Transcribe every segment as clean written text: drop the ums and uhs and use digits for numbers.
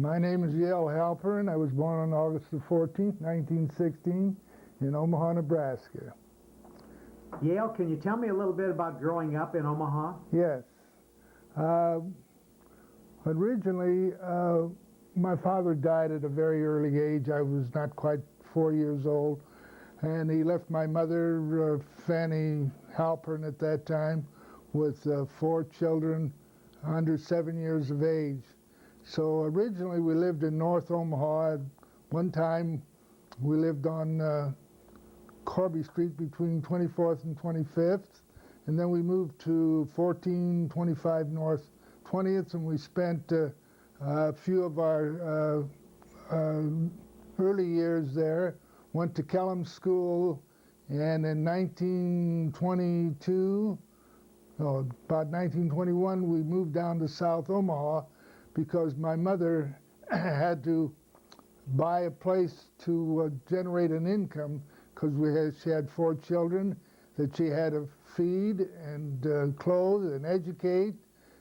My name is Yale Halperin. I was born on August the 14th, 1916 in Omaha, Nebraska. Yale, can you tell me a little bit about growing up in Omaha? Yes. Originally, my father died at a very early age. I was not quite 4 years old. And he left my mother, Fanny Halperin at that time, with 4 children under 7 years of age. So originally we lived in North Omaha. At one time we lived on Corby Street between 24th and 25th. And then we moved to 1425 North 20th, and we spent a few of our early years there. Went to Kellum School, and in 1922, about 1921, we moved down to South Omaha because my mother had to buy a place to generate an income because she had 4 children that she had to feed and clothe and educate.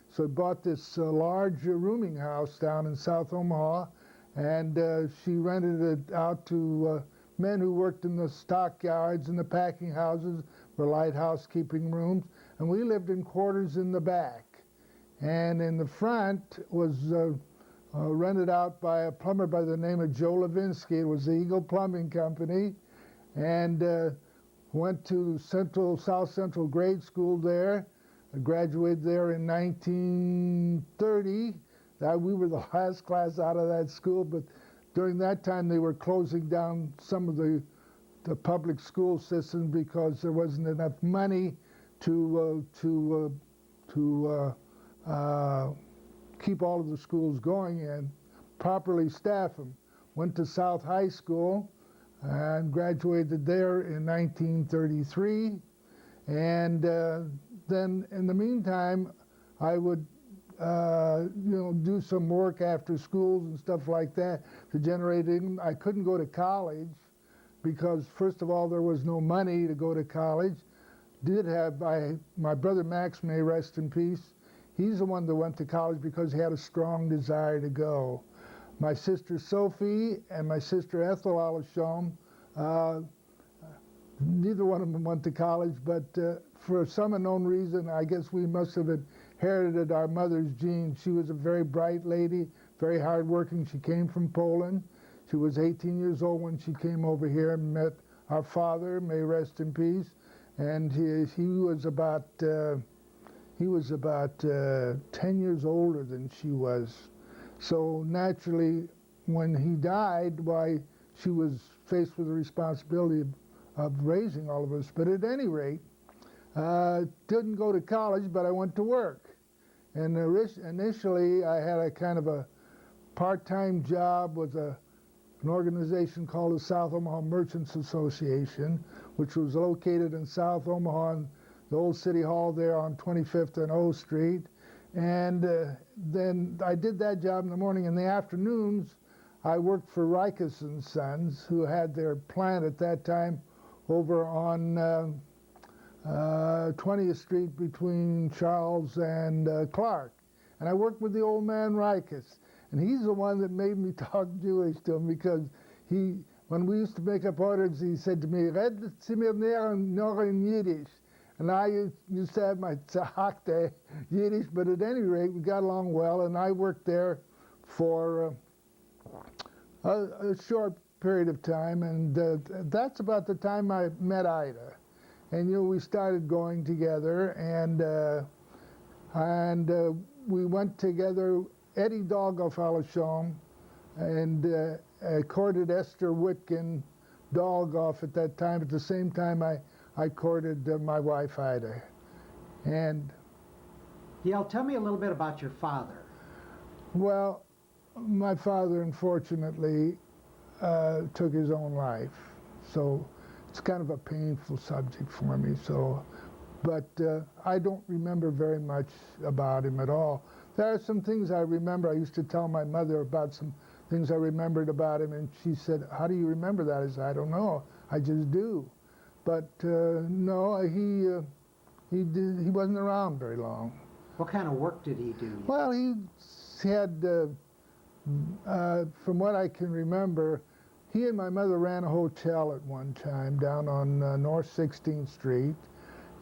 So bought this large rooming house down in South Omaha, and she rented it out to men who worked in the stockyards and the packing houses, for light housekeeping rooms, and we lived in quarters in the back. And in the front was rented out by a plumber by the name of Joe Levinsky. It was the Eagle Plumbing Company, and went to South Central grade school there. I graduated there in 1930. We were the last class out of that school, but during that time they were closing down some of the public school systems because there wasn't enough money to keep all of the schools going and properly staff them. Went to South High School and graduated there in 1933. And then in the meantime, I would do some work after schools and stuff like that to generate income. I couldn't go to college because, first of all, there was no money to go to college. Did have my brother Max, may rest in peace. He's the one that went to college because he had a strong desire to go. My sister Sophie and my sister Ethel Alashom, neither one of them went to college, but for some unknown reason, I guess we must have inherited our mother's genes. She was a very bright lady, very hardworking. She came from Poland. She was 18 years old when she came over here and met our father, may rest in peace. And he was about 10 years older than she was. So naturally, when he died, she was faced with the responsibility of raising all of us. But at any rate, didn't go to college, but I went to work. And initially, I had a kind of a part-time job with an organization called the South Omaha Merchants Association, which was located in South Omaha, in the old City Hall there on 25th and O Street. And then I did that job in the morning. In the afternoons, I worked for Rikus and Sons, who had their plant at that time over on 20th Street between Charles and Clark. And I worked with the old man Rikus. And he's the one that made me talk Jewish to him, because when we used to make up orders, he said to me, "Red Zimmer noch in Yiddish." And I used to have my tzahakte Yiddish, but at any rate, we got along well, and I worked there for a short period of time, and that's about the time I met Ida. And we started going together, and we went together. Eddie Dolgoff Alashom and courted Esther Whitkin Dolgoff at that time. At the same time, I courted my wife Ida. And Yale, tell me a little bit about your father. Well, my father unfortunately took his own life, so it's kind of a painful subject for me. But I don't remember very much about him at all. There are some things I remember. I used to tell my mother about some things I remembered about him, and she said, "How do you remember that?" I said, "I don't know. I just do." But no, he wasn't around very long. What kind of work did he do? Well, he had From what I can remember, he and my mother ran a hotel at one time down on North 16th Street,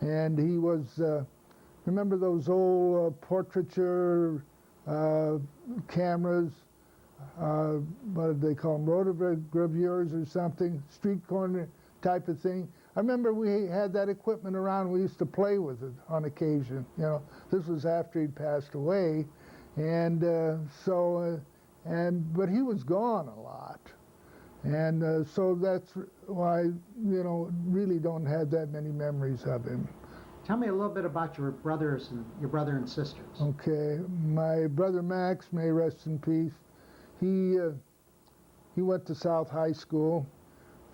and he was, remember those old portraiture cameras, what did they call them, rotogravures or something, street corner type of thing. I remember we had that equipment around. We used to play with it on occasion. You know, this was after he'd passed away, and but he was gone a lot, and so that's why, you know, really don't have that many memories of him. Tell me a little bit about your brothers and your brother and sisters. Okay, my brother Max, may rest in peace. He went to South High School,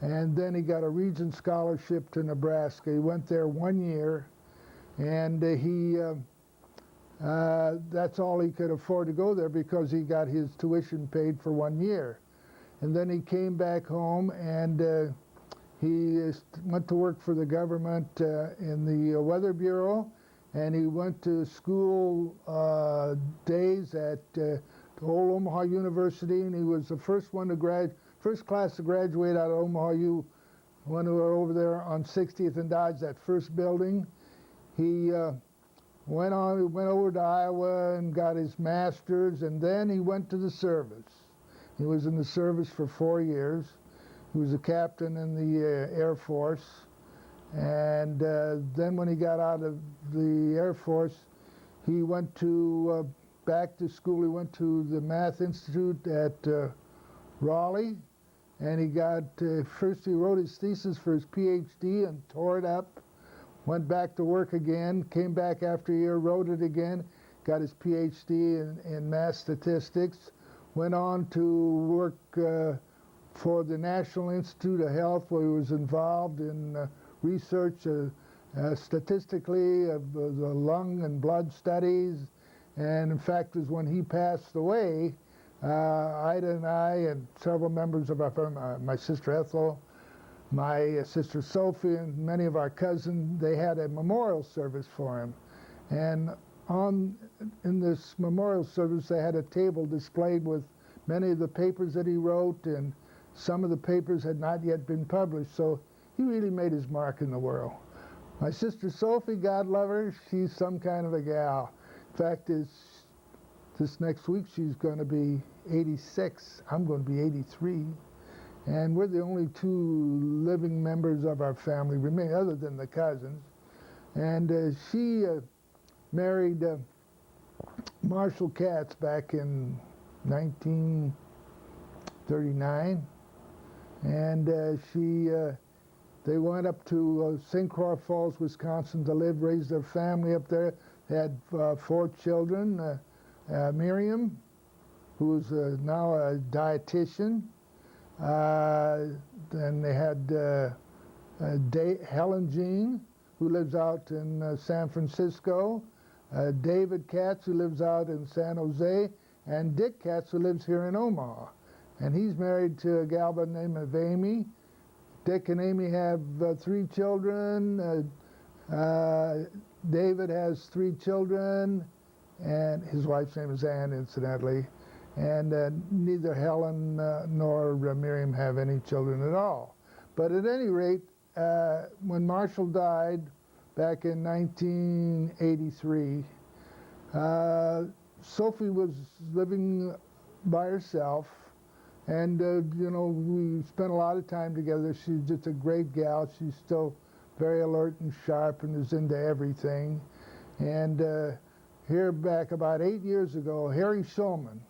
and then he got a Regent scholarship to Nebraska. He went there 1 year, and that's all he could afford to go there because he got his tuition paid for 1 year. And then he came back home, and he went to work for the government in the Weather Bureau, and he went to school days at old Omaha University, and he was the first class to graduate out of Omaha U when we were over there on 60th and Dodge, that first building. He went over to Iowa and got his master's, and then he went to the service. He was in the service for 4 years. He was a captain in the Air Force, and then when he got out of the Air Force, he went to back to school. He went to the Math Institute at Raleigh, and he got first he wrote his thesis for his PhD and tore it up. Went back to work again, came back after a year, wrote it again, got his PhD in math statistics, went on to work for the National Institute of Health, where he was involved in research statistically of the lung and blood studies. And in fact, is when he passed away, Ida and I and several members of our family, my sister Ethel, my sister Sophie, and many of our cousins, they had a memorial service for him. And in this memorial service, they had a table displayed with many of the papers that he wrote, and some of the papers had not yet been published, so he really made his mark in the world. My sister Sophie, God love her, she's some kind of a gal. In fact, this next week she's going to be 86. I'm going to be 83. And we're the only two living members of our family remain, other than the cousins. And she married Marshall Katz back in 1939. And they went up to St. Croix Falls, Wisconsin to live, raise their family up there. They had 4 children. Miriam, who's now a dietitian. Then they had Helen Jean, who lives out in San Francisco. David Katz, who lives out in San Jose. And Dick Katz, who lives here in Omaha. And he's married to a gal by the name of Amy. Dick and Amy have 3 children. David has 3 children, and his wife's name is Ann, incidentally. And neither Helen nor Miriam have any children at all. But at any rate, when Marshall died back in 1983, Sophie was living by herself. And, you know, we spent a lot of time together. She's just a great gal. She's still very alert and sharp and is into everything. And here back about 8 years ago, Harry Shulman,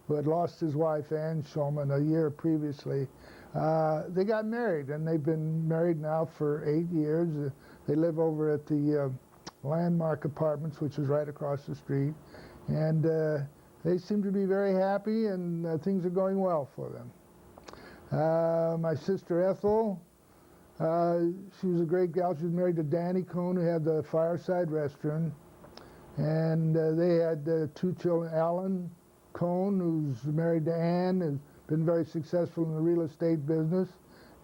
who had lost his wife, Ann Shulman, a year previously, they got married. And they've been married now for 8 years. They live over at the Landmark Apartments, which is right across the street. And they seem to be very happy, and things are going well for them. My sister Ethel, she was a great gal. She was married to Danny Cohn, who had the Fireside Restaurant. And they had 2 children, Alan Cohn, who's married to Ann, has been very successful in the real estate business.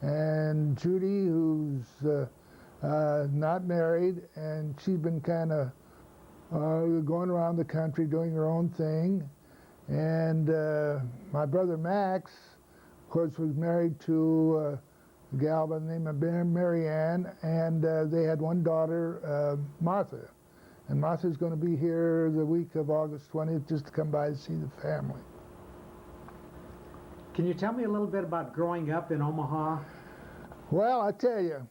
And Judy, who's not married, and she's been kind of going around the country doing her own thing. And my brother Max, of course, was married to a gal by the name of Mary Ann, and they had one daughter, Martha. And Martha's going to be here the week of August 20th just to come by to see the family. Can you tell me a little bit about growing up in Omaha? Well, I tell you,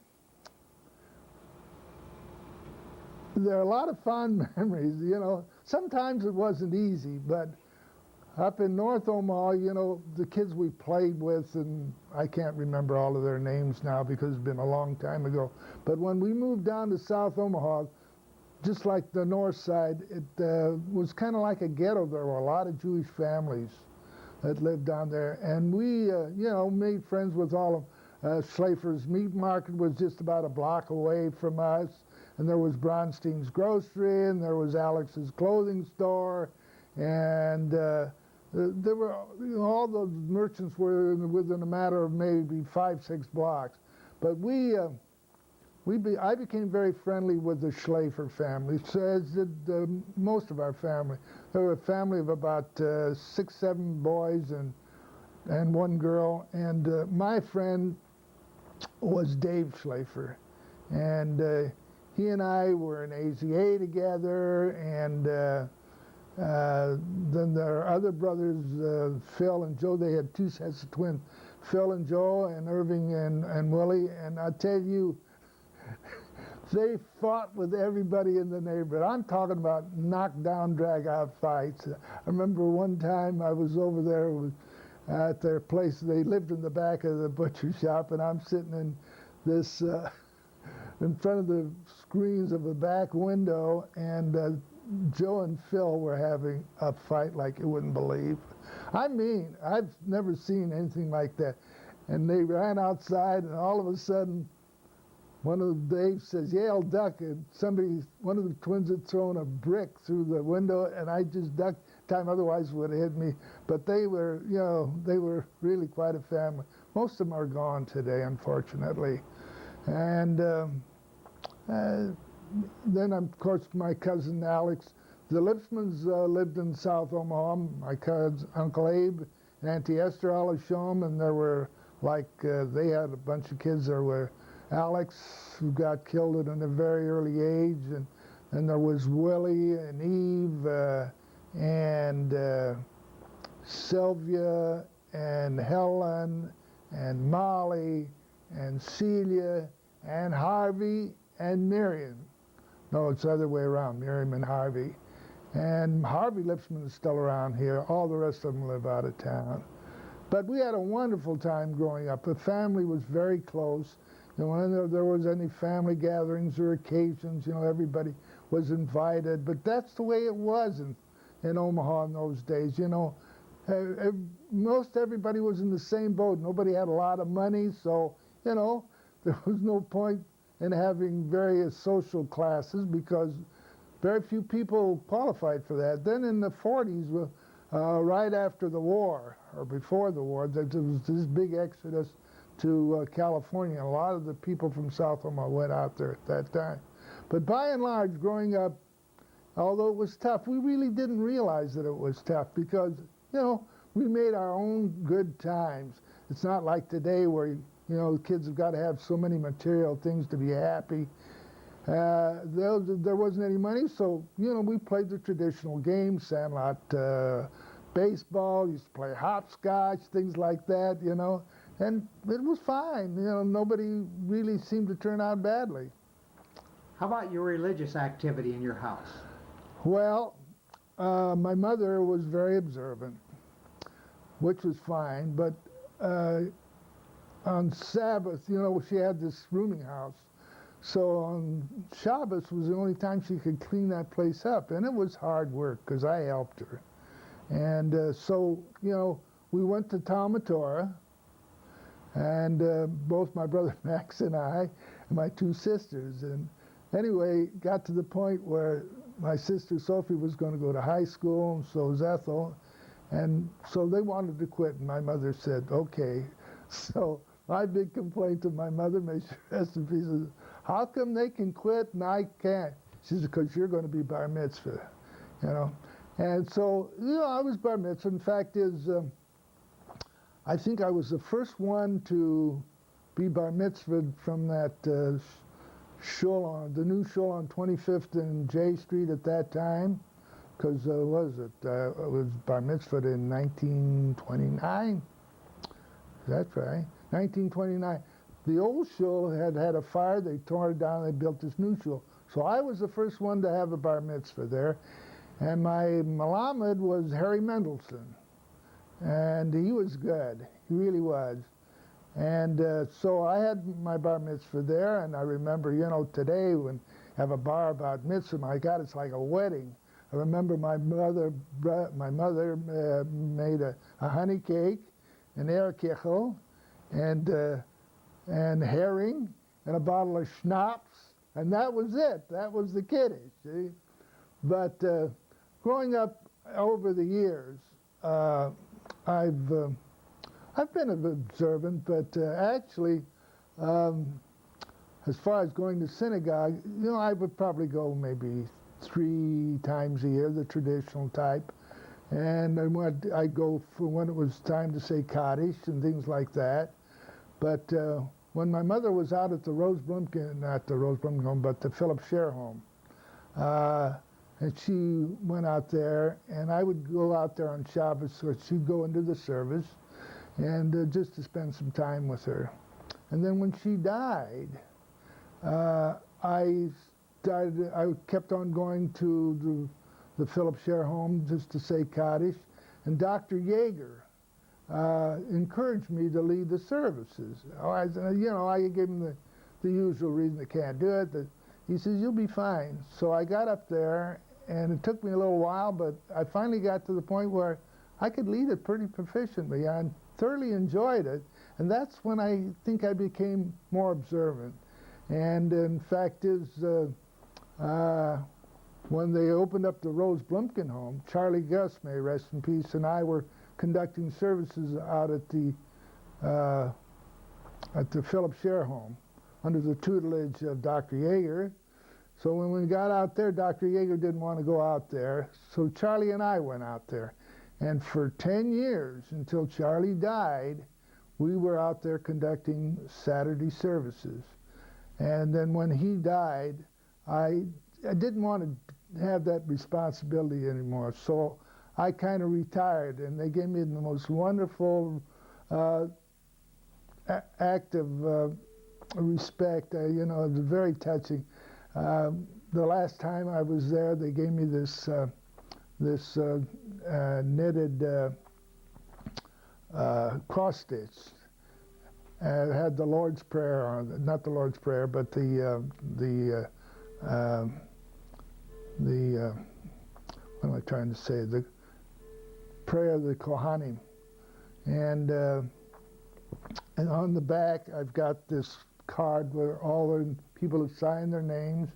there are a lot of fond memories. You know, sometimes it wasn't easy, but up in North Omaha, you know, the kids we played with, and I can't remember all of their names now because it's been a long time ago. But when we moved down to South Omaha, just like the north side, it was kind of like a ghetto. There were a lot of Jewish families that lived down there, and we, you know, made friends with all of Schlafer's Meat Market was just about a block away from us, and there was Bronstein's Grocery, and there was Alex's Clothing Store, and there were, you know, all those merchants were within a matter of maybe 5-6 blocks. But I became very friendly with the Schlafer family, so as did most of our family. There were a family of about 6-7 boys and one girl, and my friend was Dave Schlafer, and he and I were in AZA together, and then there are other brothers, Phil and Joe. They had 2 sets of twins, Phil and Joe, and Irving and Willie, and I tell you, they fought with everybody in the neighborhood. I'm talking about knockdown, drag-out fights. I remember one time I was over there at their place. They lived in the back of the butcher shop, and I'm sitting in this, in front of the screens of the back window, and Joe and Phil were having a fight like you wouldn't believe. I mean, I've never seen anything like that. And they ran outside, and all of a sudden, one of Dave says, "Yale, duck," and one of the twins had thrown a brick through the window, and I just ducked. Time otherwise would have hit me. But they were, you know, they were really quite a family. Most of them are gone today, unfortunately. And then, of course, my cousin Alex. The Lipsmans lived in South Omaha. My cousin, Uncle Abe and Auntie Esther always show them, and there were, like, they had a bunch of kids. There were Alex, who got killed at a very early age, and there was Willie and Eve and Sylvia and Helen and Molly and Celia and Harvey and Miriam. No, it's the other way around, Miriam and Harvey. And Harvey Lipsman is still around here. All the rest of them live out of town. But we had a wonderful time growing up. The family was very close. You know, when there was any family gatherings or occasions, you know, everybody was invited. But that's the way it was in Omaha in those days. You know, most everybody was in the same boat. Nobody had a lot of money, so, you know, there was no point in having various social classes because very few people qualified for that. Then in the 40s, right after the war, or before the war, there was this big exodus to California. A lot of the people from South Omaha went out there at that time. But by and large, growing up, although it was tough, we really didn't realize that it was tough because, you know, we made our own good times. It's not like today where, you know, kids have got to have so many material things to be happy. There wasn't any money, so, you know, we played the traditional games, sandlot, baseball, used to play hopscotch, things like that, you know, and it was fine. You know, nobody really seemed to turn out badly. How about your religious activity in your house? Well, my mother was very observant, which was fine, but on Sabbath, you know, she had this rooming house. So on Shabbos was the only time she could clean that place up, and it was hard work because I helped her. And so, you know, we went to Talmud Torah, and both my brother Max and I, and my 2 sisters. And anyway, got to the point where my sister Sophie was going to go to high school, and so was Ethel. And so they wanted to quit, and my mother said, okay. So my big complaint to my mother, may she rest in peace, is, how come they can quit and I can't? She said, because you're going to be bar mitzvah, you know. And so, I was bar mitzvah. In fact, I think I was the first one to be bar mitzvah from that shul the new shul on 25th and J Street at that time. Because it was bar mitzvah in 1929. That's right, 1929. The old shul had a fire. They tore it down. They built this new shul. So I was the first one to have a bar mitzvah there. And my Malamed was Harry Mendelson. And he was good. He really was. And so I had my bar mitzvah there. And I remember, today when I have a bar about mitzvah, my God, it's like a wedding. I remember my mother made a honey cake, an erkichel, and herring, and a bottle of schnapps, and that was it. That was the kiddush. See? But growing up over the years, I've been observant, but actually, as far as going to synagogue, I would probably go maybe 3 times a year, the traditional type. And I'd go for when it was time to say Kaddish and things like that. But when my mother was out at the not the Rose Blumkin home, but the Philip Scher home, and she went out there, and I would go out there on Shabbos, so she'd go into the service, and just to spend some time with her. And then when she died, I kept on going to the Philip Scher home just to say Kaddish, and Dr. Yeager encouraged me to lead the services. I gave him the usual reason I can't do it. He says, you'll be fine. So I got up there, and it took me a little while, but I finally got to the point where I could lead it pretty proficiently. I thoroughly enjoyed it, and that's when I think I became more observant. And in fact when they opened up the Rose Blumkin home, Charlie Gus, may rest in peace, and I were conducting services out at the Philip Scher home under the tutelage of Dr. Yeager. So when we got out there, Dr. Yeager didn't want to go out there, so Charlie and I went out there. And for 10 years, until Charlie died, we were out there conducting Saturday services. And then when he died, I didn't want to have that responsibility anymore, so I kind of retired, and they gave me the most wonderful act of respect. It was very touching. The last time I was there, they gave me this knitted cross stitch. It had the Lord's Prayer on it, not the Lord's Prayer, but the what am I trying to say? The prayer of the Kohanim, and on the back I've got this card where all the people have signed their names.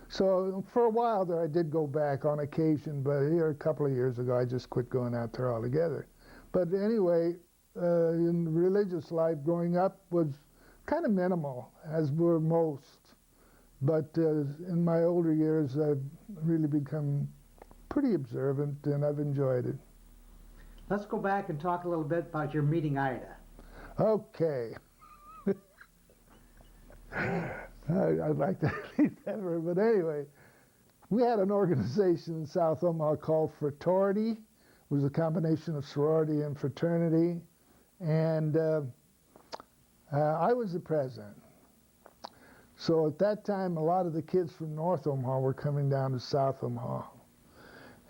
So for a while there, I did go back on occasion, but here a couple of years ago, I just quit going out there altogether. But anyway, in religious life, growing up was kind of minimal, as were most. But in my older years, I've really become pretty observant, and I've enjoyed it. Let's go back and talk a little bit about your meeting Ida. Okay. I'd like to leave that for, but anyway, we had an organization in South Omaha called Fraternity. It was a combination of sorority and fraternity, and I was the president. So at that time, a lot of the kids from North Omaha were coming down to South Omaha.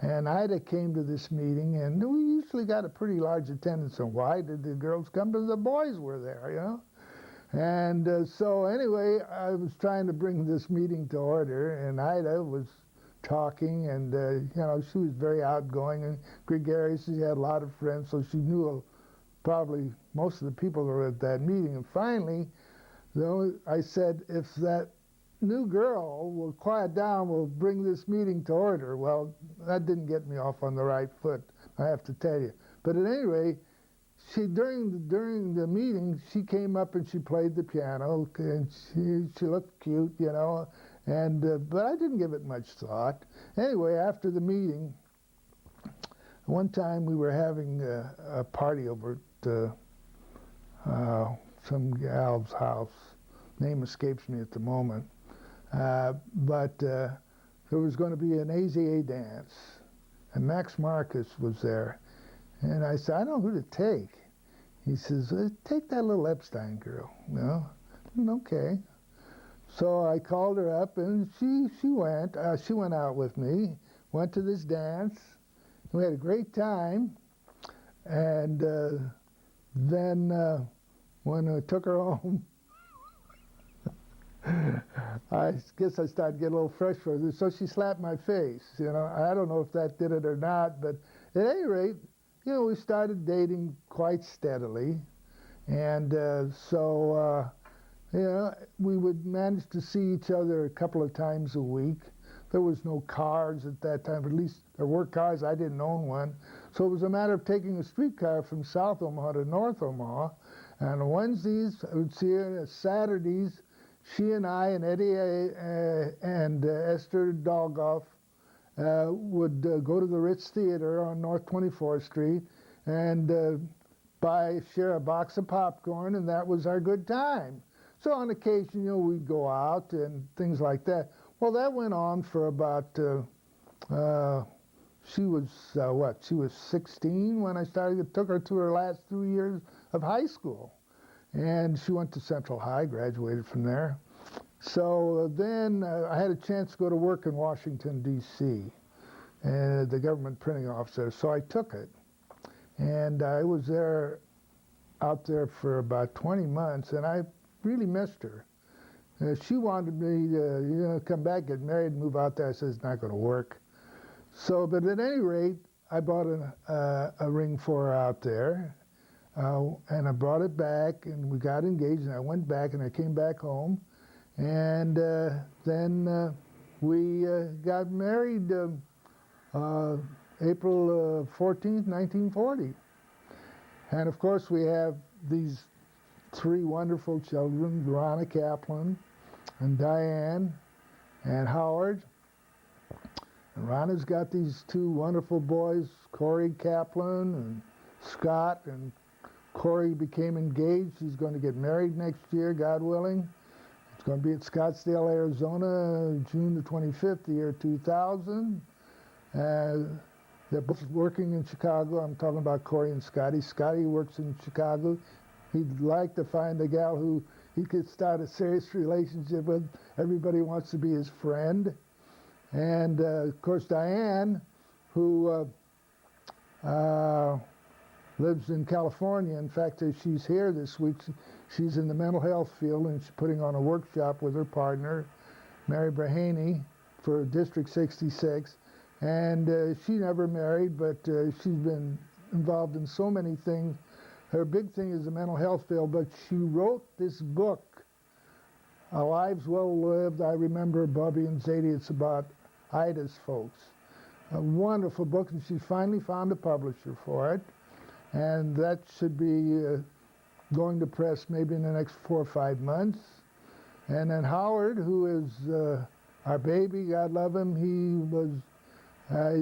And Ida came to this meeting, and we usually got a pretty large attendance. And why did the girls come? Because the boys were there, And so anyway, I was trying to bring this meeting to order, and Ida was talking, and she was very outgoing and gregarious. She had a lot of friends, so she knew probably most of the people that were at that meeting. And finally, I said, if that new girl will quiet down, we'll bring this meeting to order. Well, that didn't get me off on the right foot, I have to tell you. But at any rate, during the meeting, she came up and she played the piano, and she looked cute, and but I didn't give it much thought. Anyway, after the meeting, One time we were having a party over at some gal's house. Name escapes me at the moment. But there was going to be an AZA dance, and Max Marcus was there. And I said, I don't know who to take. He says, take that little Epstein girl. Well, okay. So I called her up, and she went. She went out with me, went to this dance. We had a great time. And then when I took her home, I guess I started getting a little fresh for her. So she slapped my face. You know, I don't know if that did it or not, but at any rate, you know, we started dating quite steadily. And you know, we would manage to see each other a couple of times a week. There was no cars at that time, at least there were cars, I didn't own one. So it was a matter of taking a streetcar from South Omaha to North Omaha. And on Wednesdays, I would see her. Saturdays, she and I and Eddie and Esther Dolgoff would go to the Ritz Theater on North 24th Street and share a box of popcorn, and that was our good time. So on occasion, you know, we'd go out and things like that. Well, that went on for about, she was, she was 16 when I took her to her last 3 years of high school. And she went to Central High, graduated from there. So then I had a chance to go to work in Washington, D.C., the government printing office there. So I took it. And I was out there for about 20 months, and I really missed her. She wanted me to, come back, get married, and move out there. I said, it's not going to work. So, but at any rate, I bought a ring for her out there, and I brought it back, and we got engaged, and I went back, and I came back home, and then we got married April 14th, 1940. And of course, we have these 3 wonderful children, Ronna Kaplan and Diane and Howard. And Ronna's got these 2 wonderful boys, Corey Kaplan and Scott, and Corey became engaged. He's going to get married next year, God willing. It's going to be at Scottsdale, Arizona, June the 25th, the year 2000. They're both working in Chicago. I'm talking about Corey and Scotty. Scotty works in Chicago. He'd like to find a gal who he could start a serious relationship with. Everybody wants to be his friend. And of course, Diane, who lives in California. In fact, she's here this week. She's in the mental health field, and she's putting on a workshop with her partner, Mary Brahaney, for District 66. And she never married, but she's been involved in so many things. Her big thing is the mental health field, but she wrote this book, A Lives Well Lived. I remember Bobby and Zadie. It's about Ida's folks. A wonderful book, and she finally found a publisher for it. And that should be going to press maybe in the next 4 or 5 months. And then Howard, who is our baby, God love him, he's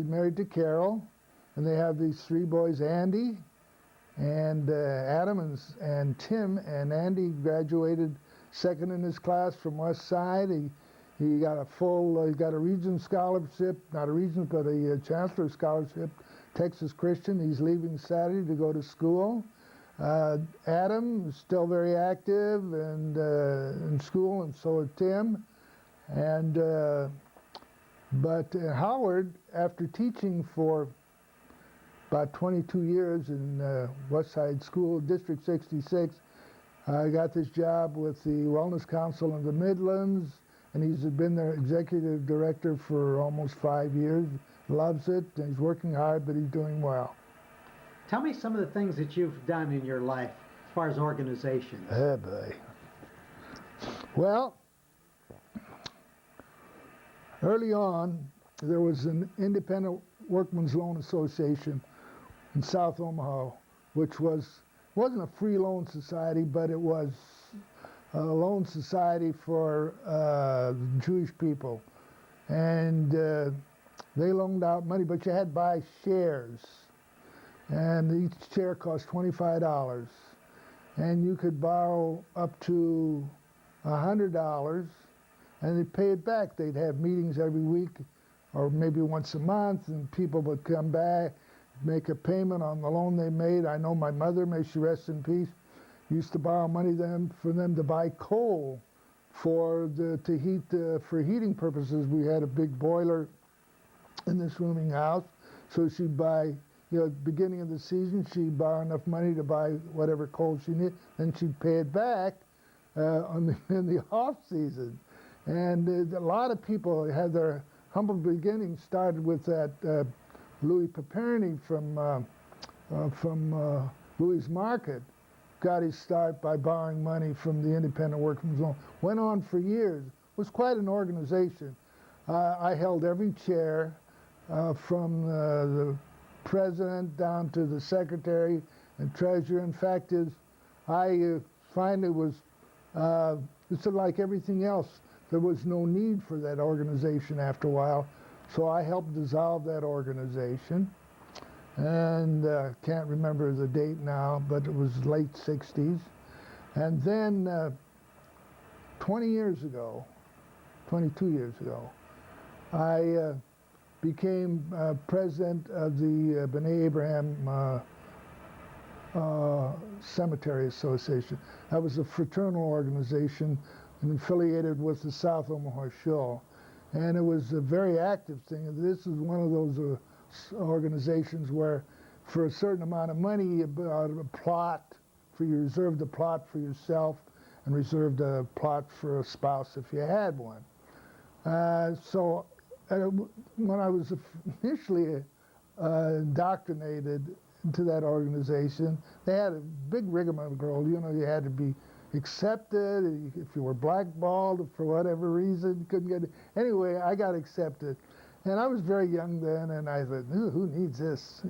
married to Carol, and they have these 3 boys, Andy and Adam and Tim. And Andy graduated second in his class from West Side. He got he got a Regent scholarship, not a Regent, but a Chancellor scholarship, Texas Christian. He's leaving Saturday to go to school. Adam is still very active and in school, and so is Tim. And but Howard, after teaching for about 22 years in West Side School, District 66, got this job with the Wellness Council in the Midlands, and he's been their executive director for almost 5 years. Loves it, and he's working hard, but he's doing well. Tell me some of the things that you've done in your life as far as organizations. Hey, boy. Well, early on, there was an independent workmen's loan association in South Omaha, which wasn't a free loan society, but it was a loan society for Jewish people. And they loaned out money, but you had to buy shares. and each chair cost $25. And you could borrow up to $100, and they'd pay it back. They'd have meetings every week, or maybe once a month, and people would come back, make a payment on the loan they made. I know my mother, may she rest in peace, used to borrow money for them to buy coal for heating purposes. We had a big boiler in this rooming house, so she'd buy, beginning of the season, she'd borrow enough money to buy whatever coal she needed, then she'd pay it back in the off season. And a lot of people had their humble beginnings started with that Louis Paperny from Louis Market. Got his start by borrowing money from the Independent Workmen's Loan. Went on for years. Was quite an organization. I held every chair from the president down to the secretary and treasurer. In fact, I finally was, it's like everything else, there was no need for that organization after a while. So I helped dissolve that organization. And can't remember the date now, but it was late 60s. And then 22 years ago, I became president of the B'nai Abraham Cemetery Association. That was a fraternal organization and affiliated with the South Omaha Shoal. And it was a very active thing. This is one of those organizations where for a certain amount of money you reserved a plot for yourself and reserved a plot for a spouse if you had one. So when I was initially indoctrinated into that organization, they had a big rigmarole. You had to be accepted. If you were blackballed for whatever reason, you couldn't get it. Anyway, I got accepted. And I was very young then, and I thought, who needs this?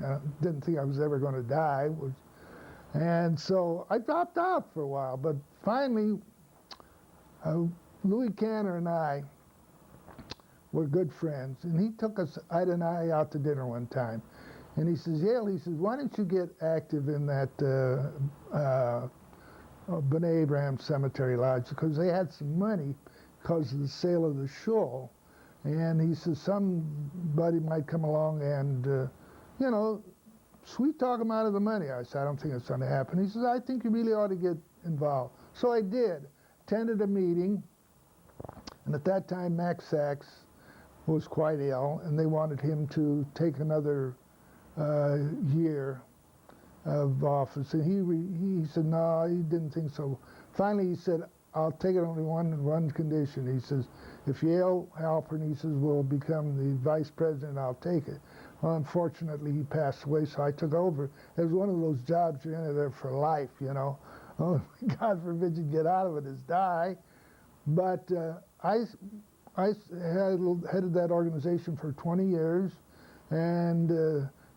Didn't think I was ever going to die. And so I dropped out for a while. But finally, Louis Canner and I were good friends. And he took us, Ida and I, out to dinner one time. And he says, Yale, he says, why don't you get active in that B'nai Abraham Cemetery Lodge? Because they had some money because of the sale of the shoal. And he says, somebody might come along and, sweet talk him out of the money. I said, I don't think it's going to happen. He says, I think you really ought to get involved. So I did. Attended a meeting. And at that time, Max Sachs was quite ill, and they wanted him to take another year of office. And he said, no, he didn't think so. Finally, he said, I'll take it only one condition. He says, if Yale Halperin, he says, will become the vice president, I'll take it. Well, unfortunately, he passed away, so I took over. It was one of those jobs you're in there for life, Oh, God forbid you get out of it is die. But I headed that organization for 20 years, and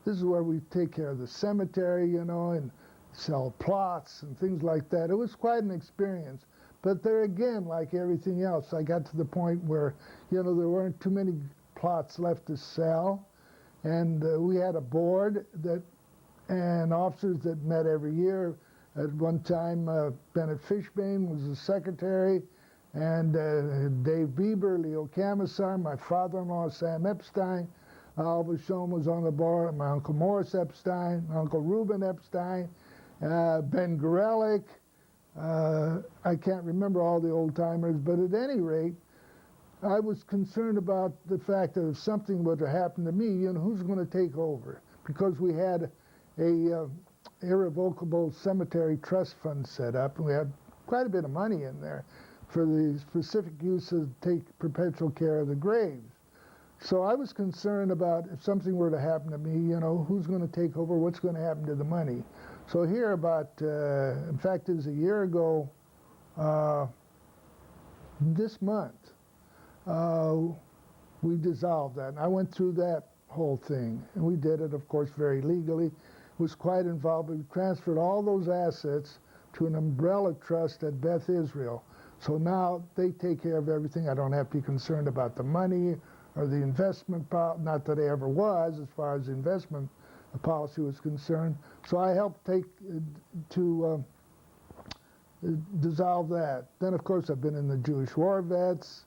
this is where we take care of the cemetery, and sell plots and things like that. It was quite an experience. But there again, like everything else, I got to the point where, there weren't too many plots left to sell. And we had a board and officers that met every year. At one time, Bennett Fishbane was the secretary, and Dave Bieber, Leo Camisar, my father-in-law, Sam Epstein. Alva Schoen was on the board, my Uncle Morris Epstein, my Uncle Reuben Epstein, Ben Gorelick. I can't remember all the old-timers, but at any rate, I was concerned about the fact that if something were to happen to me, who's going to take over? Because we had a irrevocable cemetery trust fund set up, and we had quite a bit of money in there for the specific use to take perpetual care of the graves. So I was concerned about if something were to happen to me, who's going to take over, what's going to happen to the money. So here about, in fact, it was a year ago this month, we dissolved that. And I went through that whole thing. And we did it, of course, very legally. It was quite involved. We transferred all those assets to an umbrella trust at Beth Israel. So now they take care of everything. I don't have to be concerned about the money or the investment, not that I ever was as far as investment policy was concerned. So I helped to dissolve that. Then, of course, I've been in the Jewish War Vets.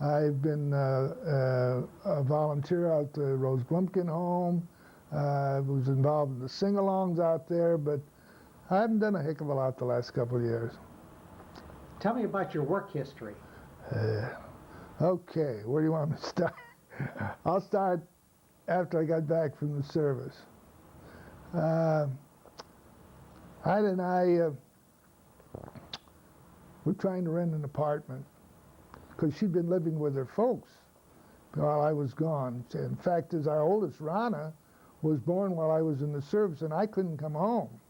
I've been a volunteer out the Rose Blumkin home. I was involved in the sing-alongs out there, but I haven't done a heck of a lot the last couple of years. Tell me about your work history. Okay, where do you want me to start? I'll start after I got back from the service. Ida and I were trying to rent an apartment because she'd been living with her folks while I was gone. In fact, as our oldest, Rana, was born while I was in the service, and I couldn't come home.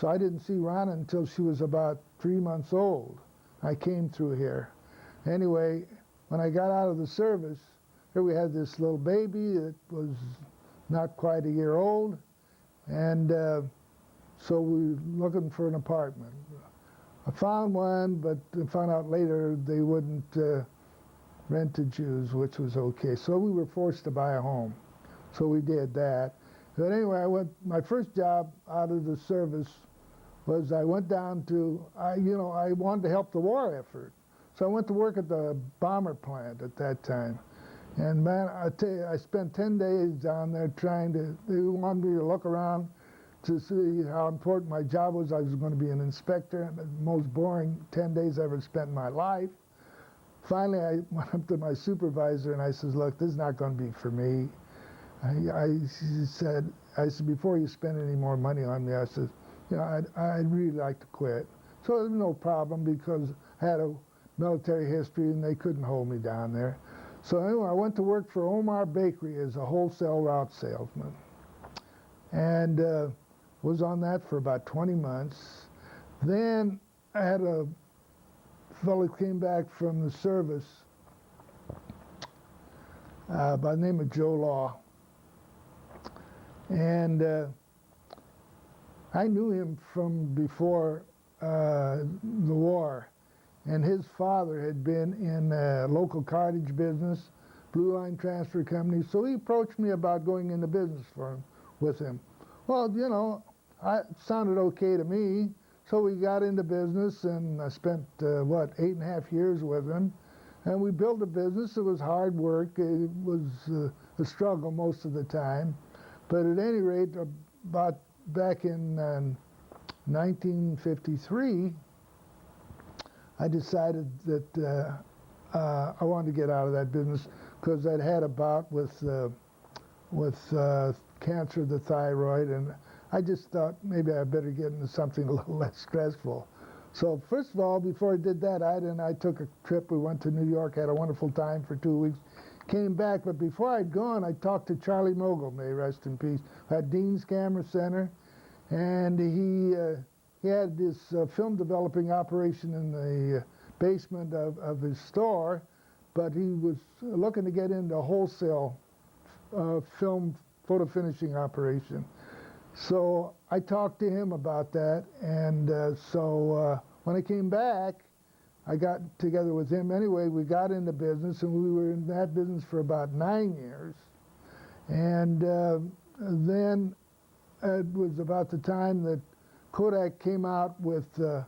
So I didn't see Rana until she was about 3 months old. I came through here. Anyway, when I got out of the service, here we had this little baby that was not quite a year old, and so we were looking for an apartment. I found one, but I found out later they wouldn't rent to Jews, which was okay. So we were forced to buy a home. So we did that. But anyway, my first job out of the service was I went down to, I wanted to help the war effort. So I went to work at the bomber plant at that time. And man, I tell you, I spent 10 days down there they wanted me to look around to see how important my job was. I was going to be an inspector, and the most boring 10 days I ever spent in my life. Finally, I went up to my supervisor and I said, look, this is not going to be for me. I said, before you spend any more money on me, I said, I'd really like to quit. So there was no problem because I had a military history and they couldn't hold me down there. So anyway, I went to work for Omar Bakery as a wholesale route salesman. And was on that for about 20 months. Then I had a fellow who came back from the service by the name of Joe Law. And I knew him from before the war. And his father had been in a local cartage business, Blue Line Transfer Company. So he approached me about going into business with him. Well, it sounded okay to me. So we got into business, and I spent, 8.5 years with him. And we built a business. It was hard work. It was a struggle most of the time. But at any rate, about back in 1953, I decided that I wanted to get out of that business because I'd had a bout with cancer of the thyroid, and I just thought maybe I better get into something a little less stressful. So first of all, before I did that, Ida and I took a trip. We went to New York, had a wonderful time for 2 weeks, came back. But before I'd gone, I talked to Charlie Mogul, may he rest in peace, at Dean's Camera Center, and he had this film developing operation in the basement of his store, but he was looking to get into a wholesale film photo finishing operation. So I talked to him about that, and so when I came back, I got together with him. Anyway, we got into business, and we were in that business for about 9 years. And then it was about the time that Kodak came out with the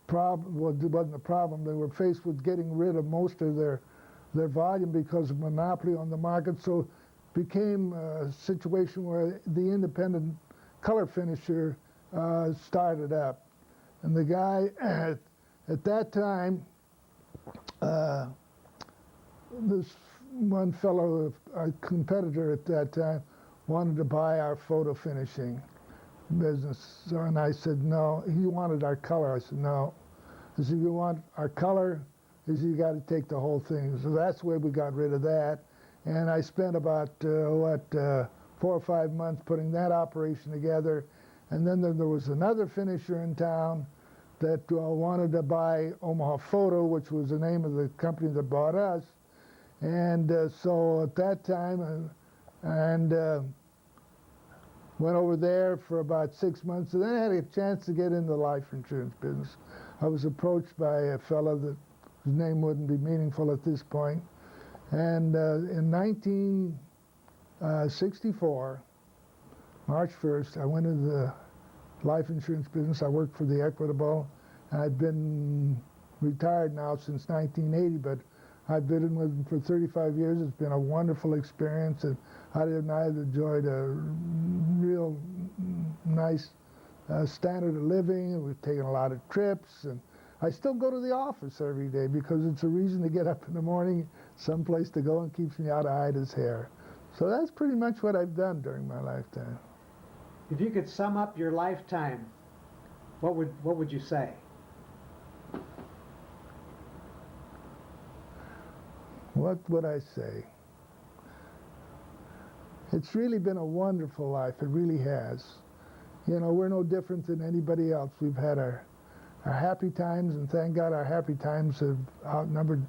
problem. Well, it wasn't a problem. They were faced with getting rid of most of their volume because of monopoly on the market. So it became a situation where the independent color finisher started up. And the guy at that time, this one fellow, a competitor at that time, wanted to buy our photo finishing business. So, and I said, no. He wanted our color. I said, no. I said, you want our color? He said, you got to take the whole thing. So that's where we got rid of that. And I spent about, 4 or 5 months putting that operation together. And then there was another finisher in town that wanted to buy Omaha Photo, which was the name of the company that bought us. And so at that time, went over there for about 6 months, and then I had a chance to get into the life insurance business. I was approached by a fellow whose name wouldn't be meaningful at this point. And in 64, March 1st, I went into the life insurance business. I worked for the Equitable, and I've been retired now since 1980, but I've been with them for 35 years. It's been a wonderful experience, and Ida and I have enjoyed a real nice standard of living. We've taken a lot of trips, and I still go to the office every day because it's a reason to get up in the morning, someplace to go, and keeps me out of Ida's hair. So that's pretty much what I've done during my lifetime. If you could sum up your lifetime, what would you say? What would I say? It's really been a wonderful life. It really has. You know, we're no different than anybody else. We've had our happy times, and thank God our happy times have outnumbered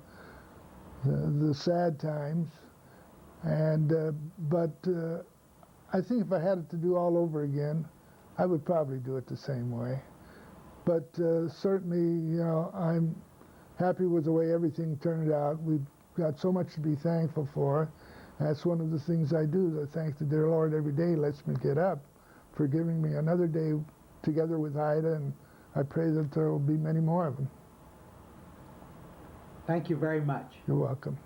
the sad times. And but I think if I had it to do all over again, I would probably do it the same way. But certainly, you know, I'm happy with the way everything turned out. We've got so much to be thankful for. That's one of the things I do. I thank the dear Lord every day. He lets me get up for giving me another day together with Ida, and I pray that there will be many more of them. Thank you very much. You're welcome.